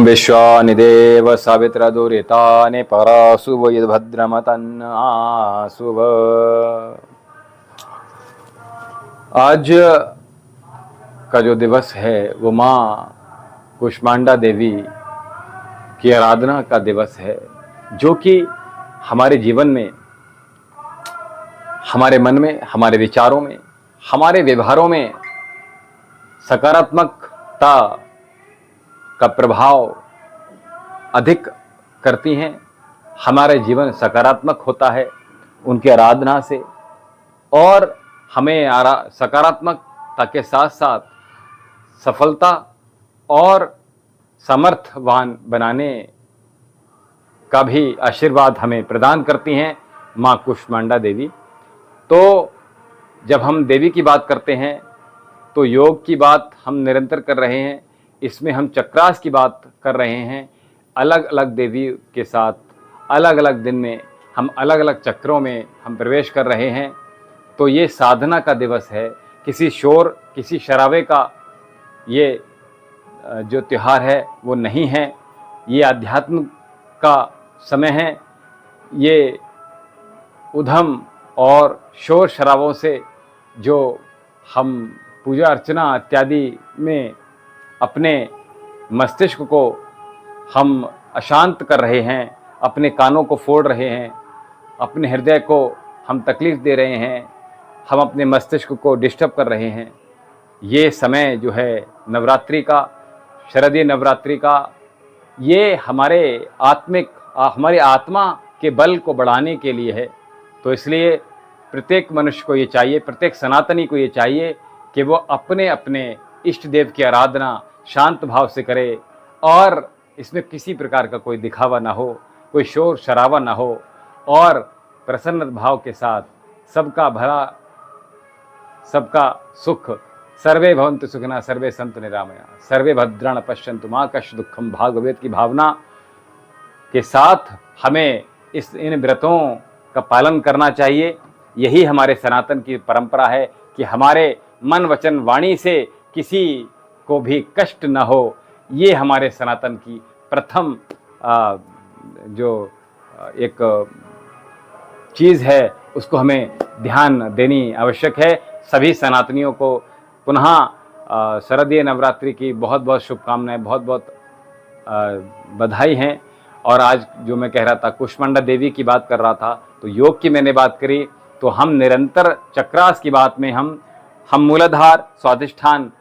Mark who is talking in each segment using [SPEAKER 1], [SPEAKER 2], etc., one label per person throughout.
[SPEAKER 1] विश्वानिदेव सवित्र दुरितानि परासुव यद्भद्रमतन् आसुव। आज का जो दिवस है वो माँ कुष्मांडा देवी की आराधना का दिवस है, जो कि हमारे जीवन में, हमारे मन में, हमारे विचारों में, हमारे व्यवहारों में सकारात्मकता का प्रभाव अधिक करती हैं। हमारे जीवन सकारात्मक होता है उनकी आराधना से, और हमें सकारात्मकता के साथ साथ सफलता और समर्थवान बनाने का भी आशीर्वाद हमें प्रदान करती हैं माँ कुष्मांडा देवी। तो जब हम देवी की बात करते हैं तो योग की बात हम निरंतर कर रहे हैं, इसमें हम चक्रास की बात कर रहे हैं। अलग अलग देवी के साथ अलग अलग दिन में हम अलग अलग चक्रों में हम प्रवेश कर रहे हैं। तो ये साधना का दिवस है, किसी शोर किसी शराबे का ये जो त्यौहार है वो नहीं है। ये अध्यात्म का समय है। ये उधम और शोर शराबों से जो हम पूजा अर्चना इत्यादि में अपने मस्तिष्क को हम अशांत कर रहे हैं, अपने कानों को फोड़ रहे हैं, अपने हृदय को हम तकलीफ़ दे रहे हैं, हम अपने मस्तिष्क को डिस्टर्ब कर रहे हैं। ये समय जो है नवरात्रि का, शरदीय नवरात्रि का, ये हमारी आत्मा के बल को बढ़ाने के लिए है। तो इसलिए प्रत्येक मनुष्य को ये चाहिए, प्रत्येक सनातनी को ये चाहिए कि वो अपने अपने इष्ट देव की आराधना शांत भाव से करे, और इसमें किसी प्रकार का कोई दिखावा ना हो, कोई शोर शराबा ना हो, और प्रसन्न भाव के साथ सबका भला, सबका सुख, सर्वे भवन्तु सुखिनः सर्वे सन्तु निरामया सर्वे भद्राणि पश्यन्तु मा कश्चित् दुःखं भागवत की भावना के साथ हमें इन व्रतों का पालन करना चाहिए। यही हमारे सनातन की परंपरा है कि हमारे मन वचन वाणी से किसी को भी कष्ट न हो। ये हमारे सनातन की प्रथम जो एक चीज़ है, उसको हमें ध्यान देनी आवश्यक है। सभी सनातनियों को पुनः शरदीय नवरात्रि की बहुत बहुत शुभकामनाएं, बहुत बहुत बधाई हैं। और आज जो मैं कह रहा था, कुष्मांडा देवी की बात कर रहा था, तो योग की मैंने बात करी, तो हम निरंतर चक्रास की बात में हम मूलाधार, स्वाधिष्ठान,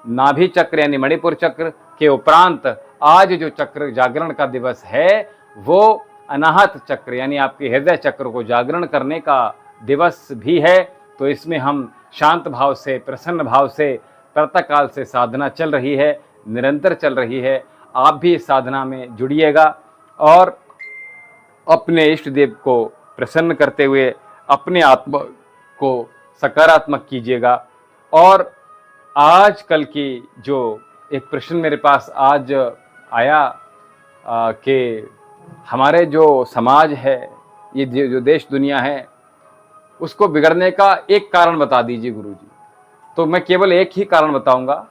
[SPEAKER 1] नाभि चक्र यानी मणिपुर चक्र के उपरांत आज जो चक्र जागरण का दिवस है वो अनाहत चक्र यानी आपके हृदय चक्र को जागरण करने का दिवस भी है। तो इसमें हम शांत भाव से, प्रसन्न भाव से प्रातःकाल से साधना चल रही है, निरंतर चल रही है। आप भी इस साधना में जुड़िएगा और अपने इष्ट देव को प्रसन्न करते हुए अपने आत्मा को सकारात्मक कीजिएगा। और आजकल की जो एक प्रश्न मेरे पास आज आया कि हमारे जो समाज है, ये जो देश दुनिया है, उसको बिगड़ने का एक कारण बता दीजिए गुरुजी। तो मैं केवल एक ही कारण बताऊंगा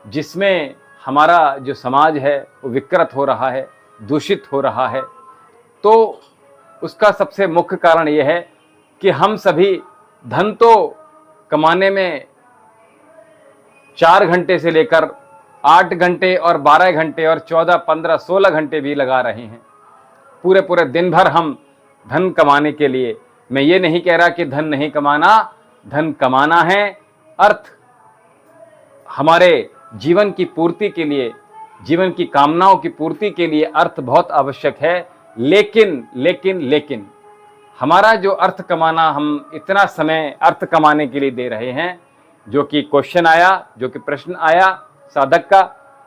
[SPEAKER 1] जिसमें हमारा जो समाज है वो विकृत हो रहा है, दूषित हो रहा है। तो उसका सबसे मुख्य कारण ये है कि हम सभी धन तो कमाने में 4 घंटे से लेकर 8 घंटे और 12 घंटे और 14, 15, 16 घंटे भी लगा रहे हैं। पूरे पूरे दिन भर हम धन कमाने के लिए, मैं ये नहीं कह रहा कि धन नहीं कमाना, धन कमाना है। अर्थ हमारे जीवन की पूर्ति के लिए, जीवन की कामनाओं की पूर्ति के लिए अर्थ बहुत आवश्यक है। लेकिन हमारा जो अर्थ कमाना, हम इतना समय अर्थ कमाने के लिए दे रहे हैं, जो कि क्वेश्चन आया, जो कि प्रश्न आया साधक का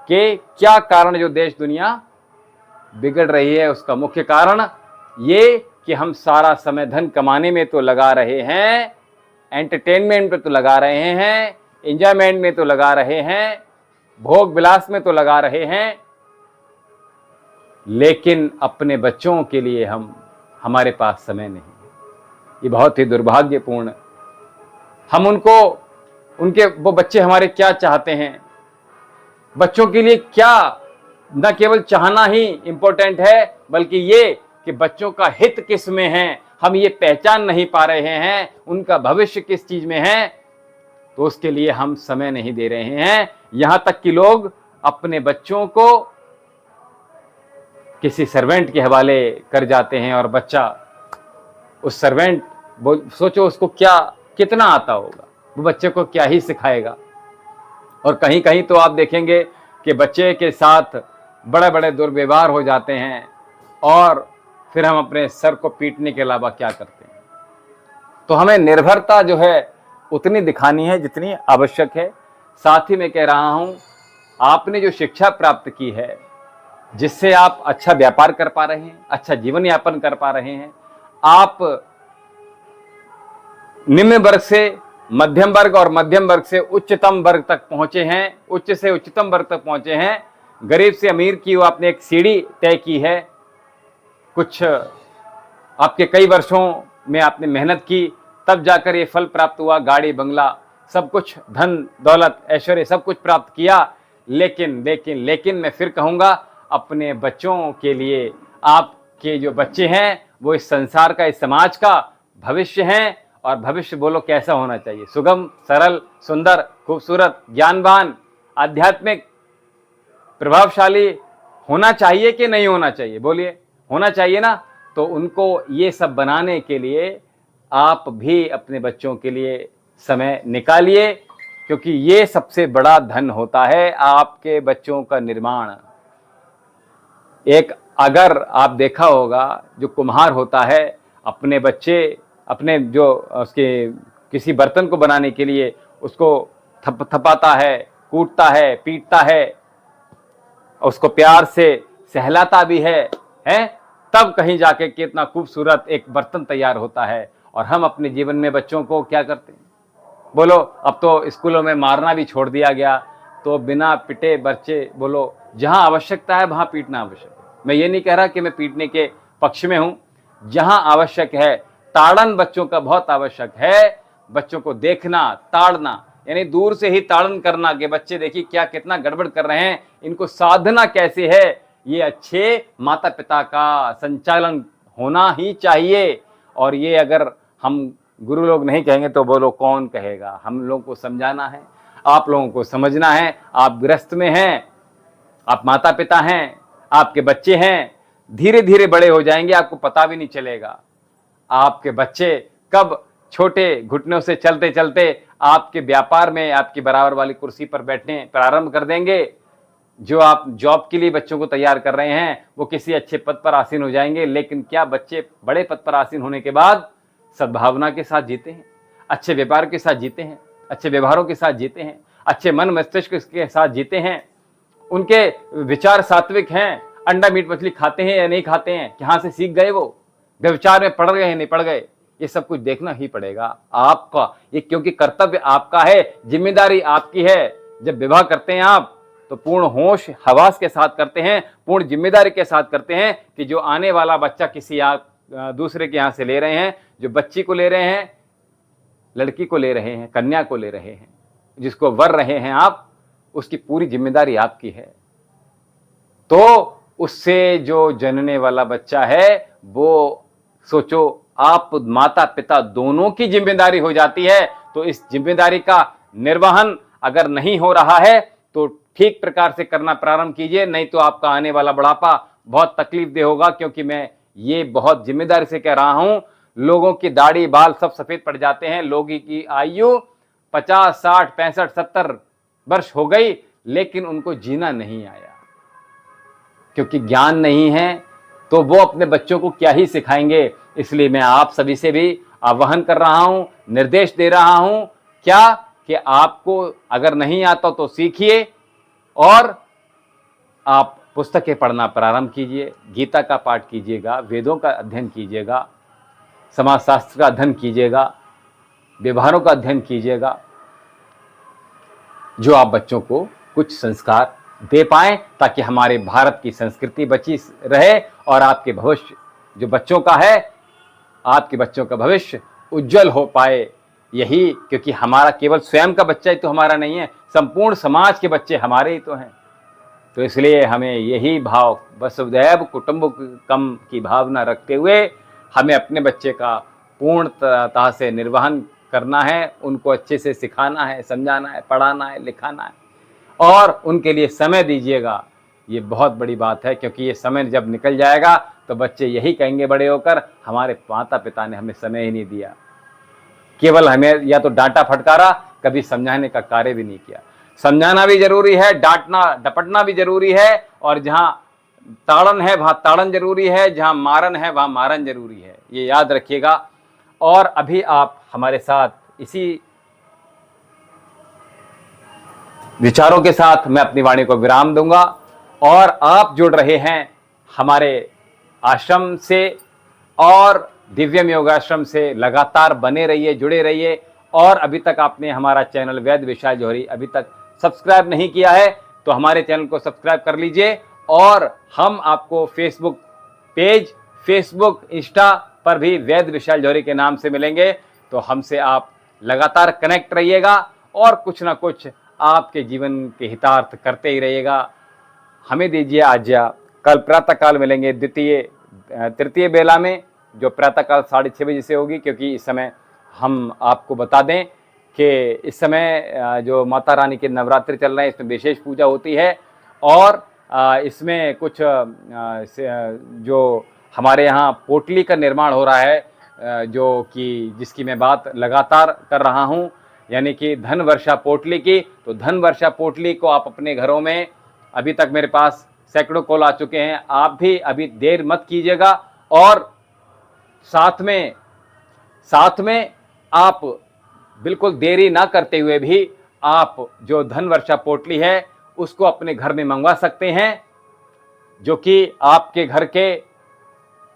[SPEAKER 1] कि क्या कारण जो देश दुनिया बिगड़ रही है, उसका मुख्य कारण ये कि हम सारा समय धन कमाने में तो लगा रहे हैं, एंटरटेनमेंट पे तो लगा रहे हैं, एंजॉयमेंट में तो लगा रहे हैं, भोग विलास में तो लगा रहे हैं, लेकिन अपने बच्चों के लिए हमारे पास समय नहीं। ये बहुत ही दुर्भाग्यपूर्ण। हम वो बच्चे हमारे क्या चाहते हैं, बच्चों के लिए क्या न केवल चाहना ही इंपॉर्टेंट है, बल्कि ये कि बच्चों का हित किस में है, हम ये पहचान नहीं पा रहे हैं, उनका भविष्य किस चीज में है, तो उसके लिए हम समय नहीं दे रहे हैं। यहां तक कि लोग अपने बच्चों को किसी सर्वेंट के हवाले कर जाते हैं, और बच्चा उस सर्वेंट, सोचो उसको क्या कितना आता होगा, वो बच्चे को क्या ही सिखाएगा। और कहीं कहीं तो आप देखेंगे कि बच्चे के साथ बड़े बड़े दुर्व्यवहार हो जाते हैं, और फिर हम अपने सर को पीटने के अलावा क्या करते हैं। तो हमें निर्भरता जो है उतनी दिखानी है जितनी आवश्यक है। साथ ही मैं कह रहा हूं, आपने जो शिक्षा प्राप्त की है, जिससे आप अच्छा व्यापार कर पा रहे हैं, अच्छा जीवन यापन कर पा रहे हैं, आप निम्न वर्ग से मध्यम वर्ग और मध्यम वर्ग से उच्चतम वर्ग तक पहुंचे हैं, उच्च से उच्चतम वर्ग तक पहुंचे हैं, गरीब से अमीर की वो आपने एक सीढ़ी तय की है। कुछ आपके कई वर्षों में आपने मेहनत की, तब जाकर ये फल प्राप्त हुआ, गाड़ी बंगला सब कुछ, धन दौलत ऐश्वर्य सब कुछ प्राप्त किया। लेकिन लेकिन लेकिन मैं फिर कहूंगा, अपने बच्चों के लिए, आपके जो बच्चे हैं वो इस संसार का, इस समाज का भविष्य हैं। और भविष्य बोलो कैसा होना चाहिए? सुगम, सरल, सुंदर, खूबसूरत, ज्ञानवान, आध्यात्मिक, प्रभावशाली होना चाहिए कि नहीं होना चाहिए? बोलिए, होना चाहिए ना। तो उनको ये सब बनाने के लिए आप भी अपने बच्चों के लिए समय निकालिए, क्योंकि ये सबसे बड़ा धन होता है, आपके बच्चों का निर्माण। एक, अगर आप देखा होगा, जो कुम्हार होता है, अपने बच्चे, अपने जो उसके किसी बर्तन को बनाने के लिए उसको थपाता है, कूटता है, पीटता है, उसको प्यार से सहलाता भी है, तब कहीं जाके कितना खूबसूरत एक बर्तन तैयार होता है। और हम अपने जीवन में बच्चों को क्या करते हैं? बोलो, अब तो स्कूलों में मारना भी छोड़ दिया गया, तो बिना पिटे बच्चे, बोलो जहां आवश्यकता है वहां पीटना आवश्यक है। मैं ये नहीं कह रहा कि मैं पीटने के पक्ष में हूं, जहां आवश्यक है ताड़न बच्चों का बहुत आवश्यक है। बच्चों को देखना, ताड़ना, यानी दूर से ही ताड़न करना कि बच्चे देखिए क्या कितना गड़बड़ कर रहे हैं, इनको साधना कैसे है, ये अच्छे माता पिता का संचालन होना ही चाहिए। और ये अगर हम गुरु लोग नहीं कहेंगे तो बोलो कौन कहेगा? हम लोगों को समझाना है, आप लोगों को समझना है। आप गृहस्थ में हैं, आप माता पिता हैं, आपके बच्चे हैं, धीरे धीरे बड़े हो जाएंगे, आपको पता भी नहीं चलेगा। आपके बच्चे कब छोटे घुटनों से चलते चलते आपके व्यापार में आपकी बराबर वाली कुर्सी पर बैठने प्रारंभ कर देंगे। जो आप जॉब के लिए बच्चों को तैयार कर रहे हैं, वो किसी अच्छे पद पर आसीन हो जाएंगे। लेकिन क्या बच्चे बड़े पद पर आसीन होने के बाद सद्भावना के साथ जीते हैं, अच्छे व्यापार के साथ जीते हैं, अच्छे व्यवहारों के साथ जीते हैं, अच्छे मन मस्तिष्क के साथ जीते हैं, उनके विचार सात्विक हैं, अंडा मीट मछली खाते हैं या नहीं खाते हैं, कहाँ से सीख गए, वो व्यभिचार में पड़ गए हैं नहीं पड़ गए, ये सब कुछ देखना ही पड़ेगा आपका। ये क्योंकि कर्तव्य आपका है, जिम्मेदारी आपकी है। जब विवाह करते हैं आप तो पूर्ण होश हवास के साथ करते हैं, पूर्ण जिम्मेदारी के साथ करते हैं कि जो आने वाला बच्चा किसी दूसरे के यहाँ से ले रहे हैं, जो बच्ची को ले रहे हैं, लड़की को ले रहे हैं, कन्या को ले रहे हैं, जिसको वर रहे हैं आप, उसकी पूरी जिम्मेदारी आपकी है। तो उससे जो जनने वाला बच्चा है, वो सोचो आप माता पिता दोनों की जिम्मेदारी हो जाती है। तो इस जिम्मेदारी का निर्वहन अगर नहीं हो रहा है तो ठीक प्रकार से करना प्रारंभ कीजिए, नहीं तो आपका आने वाला बुढ़ापा बहुत तकलीफदेह होगा। क्योंकि मैं ये बहुत जिम्मेदारी से कह रहा हूं, लोगों की दाढ़ी बाल सब सफेद पड़ जाते हैं, लोगों की आयु 50, 60, 65, 70 वर्ष हो गई, लेकिन उनको जीना नहीं आया, क्योंकि ज्ञान नहीं है। तो वो अपने बच्चों को क्या ही सिखाएंगे। इसलिए मैं आप सभी से भी आह्वान कर रहा हूं, निर्देश दे रहा हूं, क्या कि आपको अगर नहीं आता तो सीखिए, और आप पुस्तकें पढ़ना प्रारंभ कीजिए, गीता का पाठ कीजिएगा, वेदों का अध्ययन कीजिएगा, समाजशास्त्र का अध्ययन कीजिएगा, व्यवहारों का अध्ययन कीजिएगा, जो आप बच्चों को कुछ संस्कार दे पाएं, ताकि हमारे भारत की संस्कृति बची रहे और आपके भविष्य जो बच्चों का है, आपके बच्चों का भविष्य उज्जवल हो पाए। यही, क्योंकि हमारा केवल स्वयं का बच्चा ही तो हमारा नहीं है, संपूर्ण समाज के बच्चे हमारे ही तो हैं। तो इसलिए हमें यही भाव वसुधैव कुटुंबकम की भावना रखते हुए हमें अपने बच्चे का पूर्णतः से निर्वहन करना है, उनको अच्छे से सिखाना है, समझाना है, पढ़ाना है, लिखाना है और उनके लिए समय दीजिएगा। ये बहुत बड़ी बात है, क्योंकि ये समय जब निकल जाएगा तो बच्चे यही कहेंगे बड़े होकर, हमारे माता पिता ने हमें समय ही नहीं दिया, केवल हमें या तो डांटा फटकारा, कभी समझाने का कार्य भी नहीं किया। समझाना भी जरूरी है, डांटना डपटना भी जरूरी है, और जहां ताड़न है वहां ताड़न जरूरी है, जहां मारन है वहां मारन जरूरी है, ये याद रखिएगा। और अभी आप हमारे साथ इसी विचारों के साथ मैं अपनी वाणी को विराम दूंगा, और आप जुड़ रहे हैं हमारे आश्रम से और दिव्यम योगाश्रम से। लगातार बने रहिए, जुड़े रहिए। और अभी तक आपने हमारा चैनल वैद्य विशाल जौहरी अभी तक सब्सक्राइब नहीं किया है तो हमारे चैनल को सब्सक्राइब कर लीजिए। और हम आपको फेसबुक पेज, फेसबुक, इंस्टा पर भी वैद्य विशाल जौहरी के नाम से मिलेंगे। तो हमसे आप लगातार कनेक्ट रहिएगा और कुछ ना कुछ आपके जीवन के हितार्थ करते ही रहिएगा। हमें दीजिए आज्ञा। कल प्रातःकाल मिलेंगे तृतीय बेला में, जो प्रातःकाल 6:30 बजे से होगी, क्योंकि इस समय हम आपको बता दें कि इस समय जो माता रानी के नवरात्रि चल रहे हैं, इसमें विशेष पूजा होती है। और इसमें कुछ जो हमारे यहाँ पोटली का निर्माण हो रहा है, जो कि जिसकी मैं बात लगातार कर रहा हूँ, यानी कि धन वर्षा पोटली की। तो धन वर्षा पोटली को आप अपने घरों में, अभी तक मेरे पास सैकड़ों कॉल आ चुके हैं, आप भी अभी देर मत कीजिएगा। और साथ में आप बिल्कुल देरी ना करते हुए भी आप जो धन वर्षा पोटली है उसको अपने घर में मंगवा सकते हैं, जो कि आपके घर के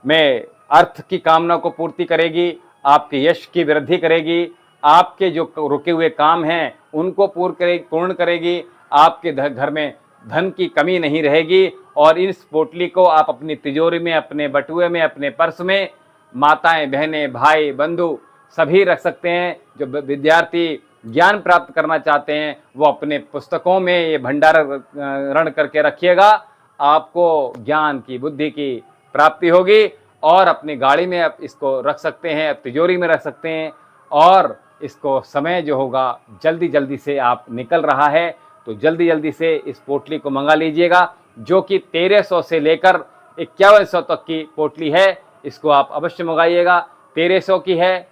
[SPEAKER 1] में अर्थ की कामना को पूर्ति करेगी, आपके यश की वृद्धि करेगी, आपके जो रुके हुए काम हैं उनको पूर्ण करेगी, आपके घर में धन की कमी नहीं रहेगी। और इस पोटली को आप अपनी तिजोरी में, अपने बटुए में, अपने पर्स में, माताएं, बहनें, भाई, बंधु सभी रख सकते हैं। जो विद्यार्थी ज्ञान प्राप्त करना चाहते हैं वो अपने पुस्तकों में ये भंडारण करके रखिएगा, आपको ज्ञान की, बुद्धि की प्राप्ति होगी। और अपनी गाड़ी में आप इसको रख सकते हैं, तिजोरी में रख सकते हैं। और इसको समय जो होगा जल्दी से आप निकल रहा है, तो जल्दी से इस पोटली को मंगा लीजिएगा, जो कि 1300 से लेकर 5100 तक की पोटली है। इसको आप अवश्य मंगाइएगा। 1300 की है,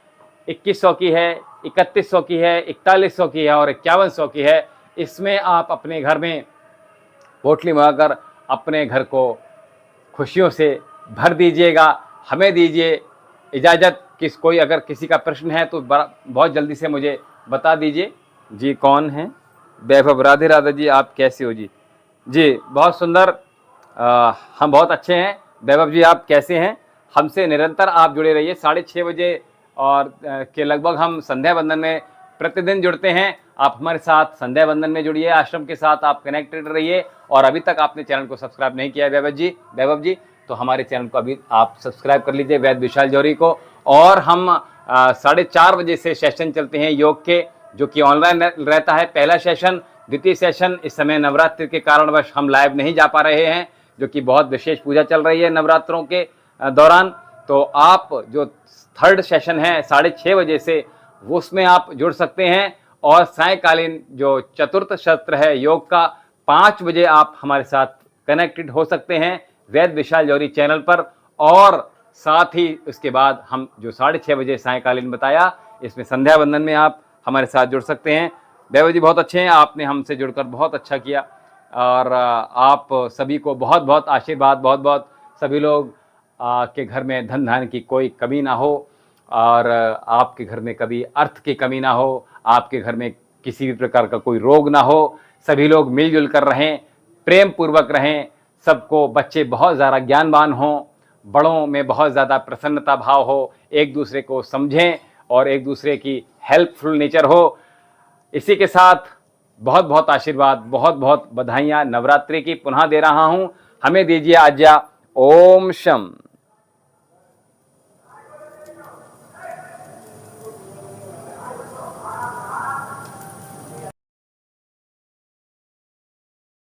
[SPEAKER 1] 2100 की है, 3100 की है, 4100 की है और 5100 की है। इसमें आप अपने घर में पोटली मंगाकर अपने घर को खुशियों से भर दीजिएगा। हमें दीजिए इजाज़त। कोई अगर किसी का प्रश्न है तो बहुत जल्दी से मुझे बता दीजिए। जी, कौन है? वैभव। राधे राधे जी, आप कैसे हो जी? जी बहुत सुंदर, हम बहुत अच्छे हैं। वैभव जी आप कैसे हैं? हमसे निरंतर आप जुड़े रहिए। 6:30 बजे और के लगभग हम संध्या वंदन में प्रतिदिन जुड़ते हैं। आप हमारे साथ संध्या वंदन में जुड़िए, आश्रम के साथ आप कनेक्टेड रहिए। और अभी तक आपने चैनल को सब्सक्राइब नहीं किया है वैभव जी, तो हमारे चैनल को अभी आप सब्सक्राइब कर लीजिए, वैद्य विशाल जौहरी को। और हम 4:30 बजे से सेशन चलते हैं योग के, जो कि ऑनलाइन रहता है। पहला सेशन, द्वितीय सेशन इस समय नवरात्रि के कारणवश हम लाइव नहीं जा पा रहे हैं, जो कि बहुत विशेष पूजा चल रही है नवरात्रों के दौरान। तो आप जो थर्ड सेशन है 6:30 बजे से, वो उसमें आप जुड़ सकते हैं। और सायंकालीन जो चतुर्थ सत्र है योग का, 5 बजे आप हमारे साथ कनेक्टेड हो सकते हैं वैद्य विशाल जौहरी चैनल पर। और साथ ही उसके बाद हम जो 6:30 बजे सायंकालीन बताया, इसमें संध्या वंदन में आप हमारे साथ जुड़ सकते हैं। वैभव जी बहुत अच्छे हैं, आपने हमसे जुड़कर बहुत अच्छा किया। और आप सभी को बहुत बहुत आशीर्वाद, बहुत बहुत सभी लोग के घर में धन धान्य की कोई कमी ना हो, और आपके घर में कभी अर्थ की कमी ना हो, आपके घर में किसी भी प्रकार का कोई रोग ना हो। सभी लोग मिलजुल कर रहें, प्रेम पूर्वक रहें, सबको बच्चे बहुत ज़्यादा ज्ञानवान हों, बड़ों में बहुत ज़्यादा प्रसन्नता भाव हो, एक दूसरे को समझें और एक दूसरे की हेल्पफुल नेचर हो। इसी के साथ बहुत बहुत आशीर्वाद, बहुत बहुत बधाइयाँ नवरात्रि की पुनः दे रहा हूँ। हमें दीजिए आज्ञा। ओम शम।